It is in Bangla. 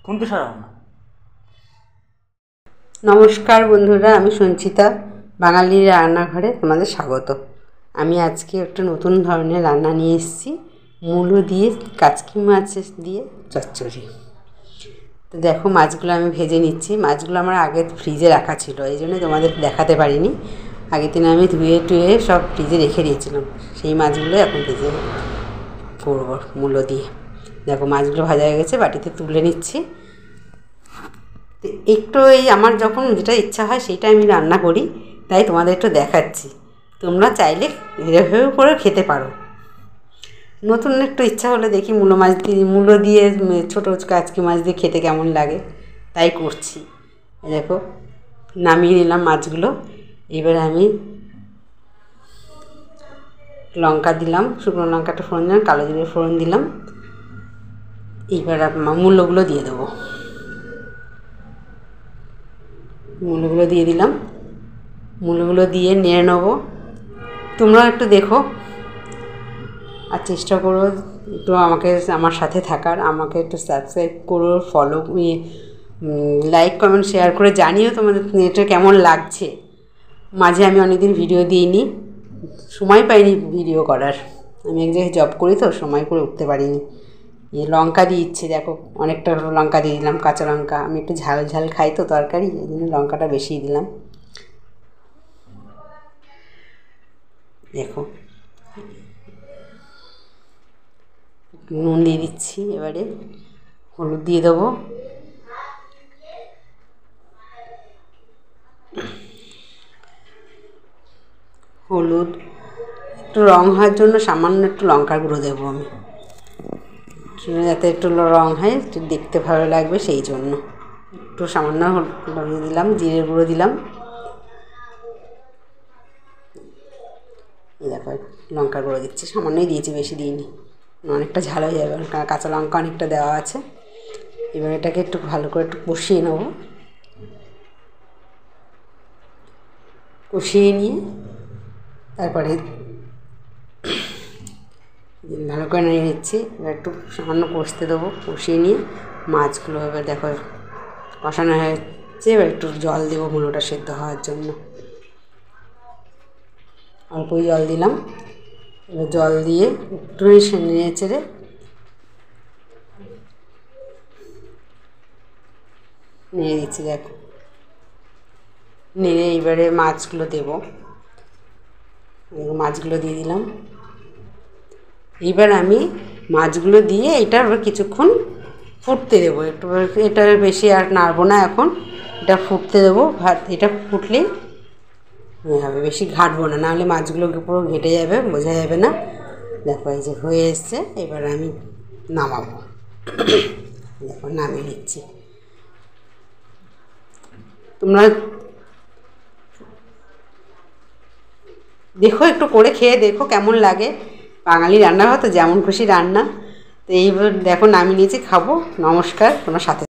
কিন্তু সারাও না। নমস্কার বন্ধুরা, আমি সঞ্চিতা, বাঙালির রান্নাঘরে তোমাদের স্বাগত। আমি আজকে একটা নতুন ধরনের রান্না নিয়ে এসেছি, মূলো দিয়ে কাচকি মাছ দিয়ে চচ্চড়ি। তো দেখো, মাছগুলো আমি ভেজে নিচ্ছি। মাছগুলো আমার আগে ফ্রিজে রাখা ছিল, এই জন্য তোমাদের দেখাতে পারিনি। আগের দিন আমি ধুয়ে টুয়ে সব ফ্রিজে রেখে দিয়েছিলাম, সেই মাছগুলো এখন ভেজে করবো মূলো দিয়ে। দেখো, মাছগুলো ভাজা হয়ে গেছে, বাটিতে তুলে নিচ্ছি। তো একটু এই আমার যখন যেটা ইচ্ছা হয় সেইটা আমি রান্না করি, তাই তোমাদের একটু দেখাচ্ছি। তোমরা চাইলে এভাবেও করে খেতে পারো। নতুন একটু ইচ্ছা হলে দেখি মূলো দিয়ে ছোটো কাচকি মাছ দিয়ে খেতে কেমন লাগে, তাই করছি। দেখো, নামিয়ে নিলাম মাছগুলো। এবার আমি লঙ্কা দিলাম, শুকনো লঙ্কাটা ফোড়ন দিলাম, কালো জিরে ফোড়ন দিলাম। এবার মূলোগুলো দিয়ে দেবো। মূলোগুলো দিয়ে দিলাম। মূলোগুলো দিয়ে নেড়ে নেবো। তোমরা একটু দেখো আর চেষ্টা করো একটু আমার সাথে থাকার। আমাকে একটু সাবস্ক্রাইব করো, ফলো, লাইক, কমেন্ট, শেয়ার করে জানিও তোমাদের এটা কেমন লাগছে। মাঝে আমি অনেকদিন ভিডিও দিইনি, সময় পাইনি ভিডিও করার। আমি এক জায়গায় জব করি, তো সময় করে উঠতে পারিনি। লঙ্কা দিচ্ছি, দেখো অনেকটা লঙ্কা দিয়ে দিলাম, কাঁচা লঙ্কা। আমি একটু ঝাল ঝাল খাই তো তরকারি, এই জন্য লঙ্কাটা বেশি দিলাম। দেখো, নুন দিয়ে দিচ্ছি। এবারে হলুদ দিয়ে দেবো। হলুদ একটু রং হওয়ার জন্য সামান্য একটু লঙ্কার গুঁড়ো দেবো আমি, যাতে একটু রং হয়, একটু দেখতে ভালো লাগবে, সেই জন্য একটু সামান্য হলুদ দিলাম। জিরের গুঁড়ো দিলাম। দেখো, লঙ্কার গুঁড়ো দিচ্ছি, সামান্যই দিয়েছি, বেশি দিইনি, অনেকটা ঝাল হয়ে যাবে, কাঁচা লঙ্কা অনেকটা দেওয়া আছে। এবার এটাকে একটু ভালো করে একটু কষিয়ে নেব। কষিয়ে নিয়ে তারপরে ভালো করে নিয়ে নিচ্ছি। এবার একটু সামান্য কষতে দেবো। কষিয়ে নিয়ে মাছগুলো এবার দেখো কষানো হচ্ছে। এবার একটু জল দেবো মূলোটা সেদ্ধ হওয়ার জন্য। অল্পই জল দিলাম। এবার জল দিয়ে একটু নেড়ে চেড়ে নেড়ে দিচ্ছি। দেখো, নেড়ে এবারে মাছগুলো দেবো। মাছগুলো দিয়ে দিলাম। এবার আমি মাছগুলো দিয়ে এটা আবার কিছুক্ষণ ফুটতে দেবো। একটু এটা বেশি আর নাড়বো না এখন, এটা ফুটতে দেবো। এটা ফুটলেই হবে, বেশি ঘাঁটবো না, নাহলে মাছগুলো পুরো ঘেটে যাবে, বোঝা যাবে না। দেখো, এই যে হয়ে এসছে। এবার আমি নামাবো। দেখো, নামিয়ে নিচ্ছি। তোমরা দেখো, একটু করে খেয়ে দেখো কেমন লাগে। বাঙালি রান্না হয় তো, যেমন খুশি রান্না। তো এইবার দেখো, নামিয়ে নিয়েছি, খাবো। নমস্কার, তোমার সাথে।